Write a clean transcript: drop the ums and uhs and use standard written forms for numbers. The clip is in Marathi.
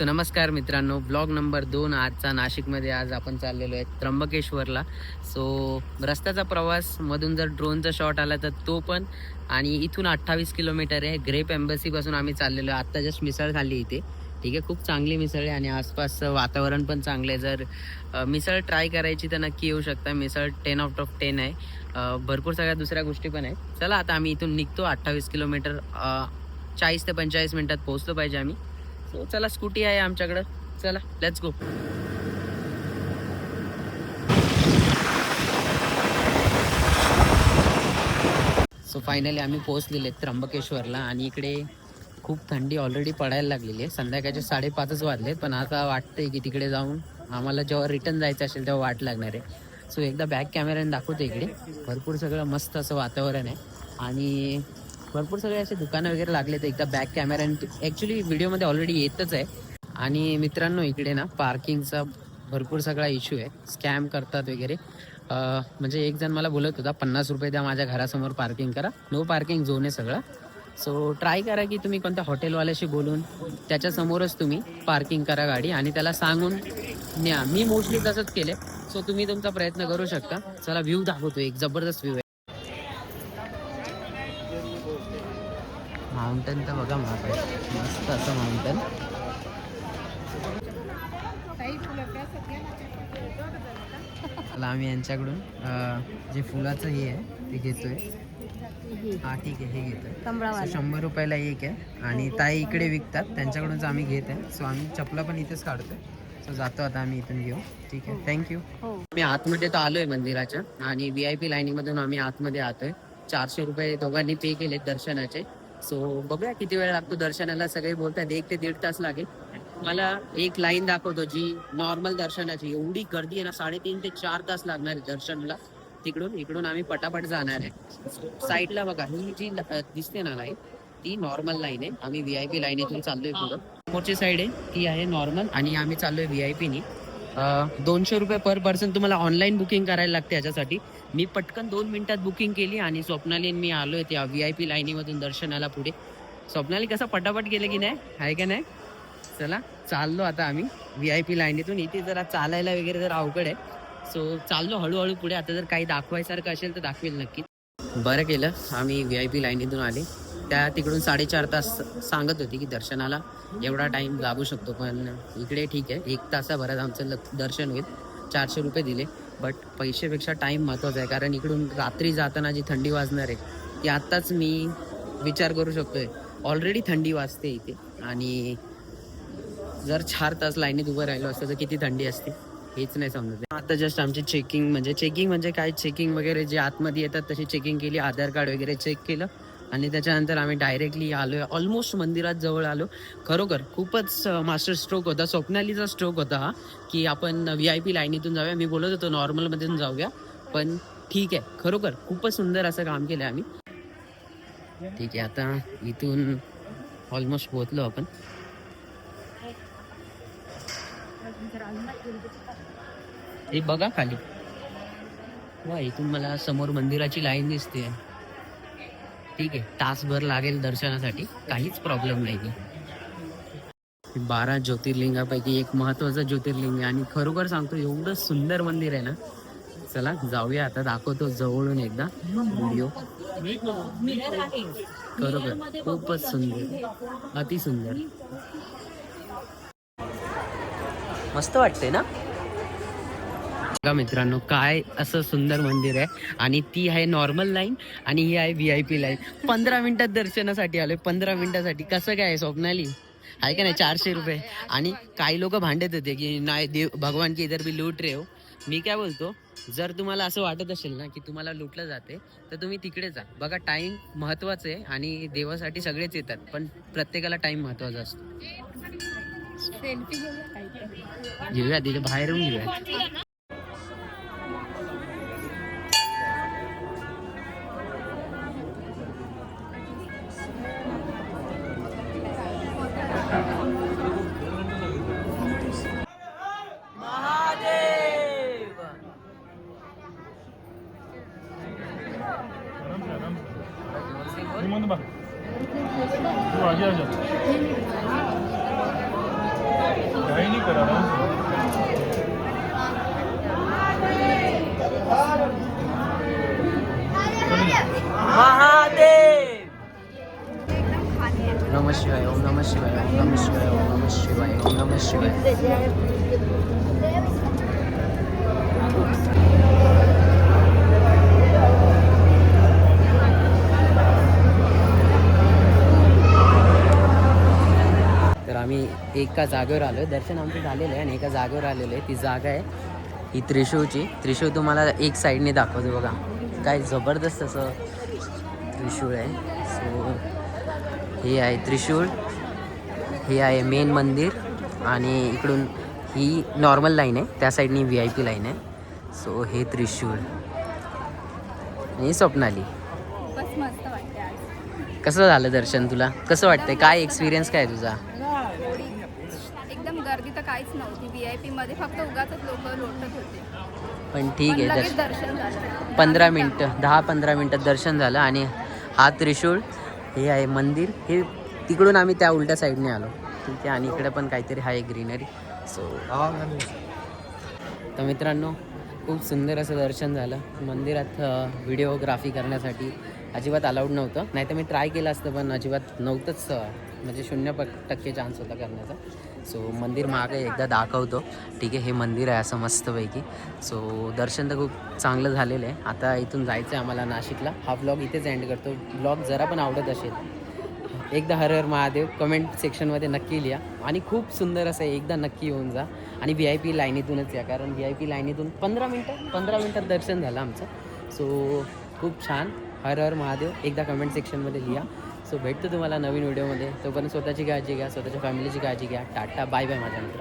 सो नमस्कार मित्रांनो, ब्लॉग नंबर 2 आजचा नाशिकमध्ये. आज आपण चाललेलो आहे त्र्यंबकेश्वरला. सो रस्त्याचा प्रवास मधून जर ड्रोनचा शॉट आला तर तो पण, आणि इथून 28 किलोमीटर आहे. ग्रेप एम्बसीपासून आम्ही चाललेलो आहे. आत्ता जस्ट मिसळ खाल्ली इथे. ठीक आहे, खूप चांगली मिसळ आहे आणि आसपासचं वातावरण पण चांगलं आहे. जर मिसळ ट्राय करायची तर नक्की येऊ शकता. मिसळ 10 आउट ऑफ 10 आहे. भरपूर सगळ्या दुसऱ्या गोष्टी पण आहेत. चला आता आम्ही इथून निघतो. 28 किलोमीटर 40 ते 45 मिनिटात पोहोचलो पाहिजे आम्ही. सो चला, स्कूटी आहे आमच्याकडं. चला, लेट्स गो. सो फायनली आम्ही पोहोचलेले त्र्यंबकेश्वरला आणि इकडे खूप थंडी ऑलरेडी पडायला लागलेली आहे. संध्याकाळचे 5:30 वाजलेत, पण आता वाटतंय की तिकडे जाऊन आम्हाला जेव्हा रिटर्न जायचं असेल तेव्हा वाट लागणार आहे. सो एकदा बॅक कॅमेऱ्याने दाखवतो. इकडे भरपूर सगळं मस्त असं वातावरण आहे आणि भरपूर सगळे असे दुकानं वगैरे लागले. तर एकदा बॅक कॅमेऱ्याने ॲक्च्युली व्हिडिओमध्ये ऑलरेडी येतच आहे. आणि मित्रांनो, इकडे ना पार्किंगचा भरपूर सगळा इश्यू आहे. स्कॅम करतात वगैरे. म्हणजे एक जण मला बोलत होता 50 रुपये द्या, माझ्या घरासमोर पार्किंग करा. नो पार्किंग झोन आहे सगळं. सो ट्राय करा की तुम्ही कोणत्या हॉटेलवाल्याशी बोलून त्याच्यासमोरच तुम्ही पार्किंग करा गाडी आणि त्याला सांगून न्या. मी मोस्टली तसंच केले. सो तुम्ही तुमचा प्रयत्न करू शकता. चला, व्ह्यू दाखवतो. एक जबरदस्त व्ह्यू आहे. माउंटेन तर बघा, मस्त असं माउंटेन. मला आम्ही यांच्याकडून जे फुलाचं हे आहे ते घेतोय. हा ठीक आहे, हे घेतोय. 100 रुपयाला एक आहे आणि ताई इकडे विकतात, त्यांच्याकडूनच आम्ही घेत आहे. सो आम्ही चपला पण इथेच काढतोय. सो जातो आता आम्ही इथून घेऊ. ठीक आहे, थँक्यू. मी आतमध्ये तर आलोय मंदिराच्या आणि VIP लाईनीमधून आम्ही आतमध्ये आतोय. 400 रुपये दोघांनी पे केले दर्शनाचे. सो बघूया किती वेळ लागतो दर्शनाला. सगळे बोलतात 1 ते 1.5 तास लागेल. मला एक लाईन दाखवतो जी नॉर्मल दर्शनाची. एवढी गर्दी आहे ना, 3.5 ते 4 तास लागणार आहे दर्शनला. इकडून आम्ही पटापट जाणार आहे. साईडला बघा, ही जी दिसते ना लाईन, ती नॉर्मल लाईन आहे. आम्ही VIP लाईनीतून चाललोय पुढं. समोरची साईड आहे ती आहे नॉर्मल आणि आम्ही चाललोय VIP नी. 200 रुपये पर पर्सन तुम्हाला ऑनलाईन बुकिंग करायला लागते. याच्यासाठी मी पटकन 2 मिनिटात बुकिंग केली आणि स्वप्नाली मी आलोय त्या VIP लाईनीमधून दर्शनाला पुढे. स्वप्नाली कसं पटापट गेले की नाही, आहे का नाही? चला, चाललो आता आम्ही VIP लाईनीतून. इथे जरा चालायला वगैरे जरा अवघड आहे. सो चाललो हळूहळू पुढे. आता जर काही दाखवायसारखं असेल तर दाखवेल नक्की. बरं केलं आम्ही VIP लाईनीतून आले. त्या तिकडून 4.5 तास सांगत होती की दर्शनाला एवढा टाईम लागू शकतो, पण इकडे ठीक आहे, 1 तासाभरात आमचं दर्शन होईल. 400 रुपये दिले, बट पैशापेक्षा टाईम महत्त्वाचा आहे. कारण इकडून रात्री जाताना जी थंडी वाजणार आहे ती आत्ताच मी विचार करू शकतोय. ऑलरेडी थंडी वाजते इथे आणि जर 4 तास लाईनीत उभं राहिलो असतं तर किती थंडी असते हेच नाही समजत. आता जस्ट आमची चेकिंग म्हणजे काय, चेकिंग वगैरे जे आतमध्ये येतात तशी चेकिंग केली. आधार कार्ड वगैरे चेक केलं आणि त्याच्यानंतर आम्ही डायरेक्टली आलो. ऑलमोस्ट मंदिरात जवळ आलो. खरोखर खूपच मास्टर स्ट्रोक होता. स्वप्नालीचा स्ट्रोक होता हा, की आपण VIP लाईनीतून जाऊया. मी बोलत होतो नॉर्मलमधून जाऊया, पण ठीक आहे, खरोखर खूपच सुंदर असं काम केलं आम्ही. ठीक आहे, आता इथून ऑलमोस्ट पोहोचलो आपण. हे बघा खाली, वा, इथून मला समोर मंदिराची लाईन दिसते. ठीक आहे, तासभर लागेल दर्शनासाठी, काहीच प्रॉब्लेम नाही. 12 ज्योतिर्लिंगापैकी एक महत्वाचं ज्योतिर्लिंग आहे आणि खरोखर सांगतो एवढं सुंदर मंदिर आहे ना. चला जाऊया आता, दाखवतो जवळून एकदा व्हिडिओ. खरोखर खूपच सुंदर, अतिसुंदर, मस्त वाटते ना. बघा मित्रांनो, काय असं सुंदर मंदिर आहे. आणि ती आहे नॉर्मल लाईन आणि ही आहे VIP लाईन. 15 मिनिटात दर्शनासाठी आलोय, 15 मिनिटासाठी. कसं काय स्वप्नाली, आहे का नाही? 400 रुपये. आणि काही लोक भांडत होते की नाही, देव भगवान की इधर भी लूट रे हो. मी काय बोलतो, जर तुम्हाला असं वाटत असेल ना की तुम्हाला लुटलं जाते तर तुम्ही तिकडे जा. बघा, टाइम महत्वाचं आहे आणि देवासाठी सगळेच येतात, पण प्रत्येकाला टाइम महत्वाचा असतो. घेऊया, तिथे बाहेरून घेऊया. महादेव. नमः शिवाय, ओम नमः शिवाय, ओम नमः शिवाय, ओम नमः शिवाय, ओम नमः शिवाय. तर आम्ही एका जागेवर आलो, दर्शन आमचं झालेलं आहे आणि एका जागेवर आलेलं आहे. ती जागा आहे ही त्रिशूळची. त्रिशूळ तुम्हाला एक साईडने दाखवतो बघा, काय जबरदस्त असं त्रिशूळ आहे. सो हे आहे त्रिशूळ, हे आहे मेन मंदिर आणि इकडून ही नॉर्मल लाईन आहे, त्या साईडनी VIP लाईन आहे. सो हे त्रिशूळ आणि स्वप्नाली. खूपच मस्त वाटते आज. कसं झालं दर्शन तुला? कसं वाटतंय? काय एक्सपिरियन्स काय तुझा? एकदम गर्दी तर काहीच नव्हती. VIP मध्ये फक्त उगाच लोक लोटत होते. पण ठीक आहे, लगेच दर्शन झालं. 15 मिनटं 10-15 मिनटात दर्शन झालं. आणि हा त्रिशूळ, हे आहे मंदिर. हे तिकडून आम्ही त्या उलट्या साईडने आलो, ठीक आहे. आणि इकडे पण काहीतरी आहे ग्रीनरी. सो तर मित्रांनो, खूप सुंदर असं दर्शन झालं. मंदिरात व्हिडिओग्राफी करण्यासाठी अजिबात अलाउड नव्हतं, नाही तर मी ट्राय केलं असतं, पण अजिबात नव्हतंच, म्हणजे 0% चान्स होता करण्याचा. सो मंदिर मागे एकदा दाखवतो, ठीक आहे. हे मंदिर आहे असं मस्तपैकी. सो दर्शन तर खूप चांगलं झालेलं आहे. आता इथून जायचं आहे आम्हाला नाशिकला. हा ब्लॉग इथेच एंड करतो. ब्लॉग जरा पण आवडत असेल, एकदा हर हर महादेव कमेंट सेक्शनमध्ये नक्की लिहा. आणि खूप सुंदर असं आहे, एकदा नक्की येऊन जा. आणि VIP लाईनीतूनच या, कारण VIP लाईनीतून 15 मिनटात दर्शन झालं आमचं. सो खूप छान. हर हर महादेव एकदा कमेंट सेक्शनमध्ये लिहा. सो भेटतो तुम्हाला नवीन व्हिडिओमध्ये. तोपर्यंत स्वतःची काळजी घ्या, स्वतःच्या फॅमिलीची काळजी घ्या. टाटा बाय बाय माझ्या मित्रांनो.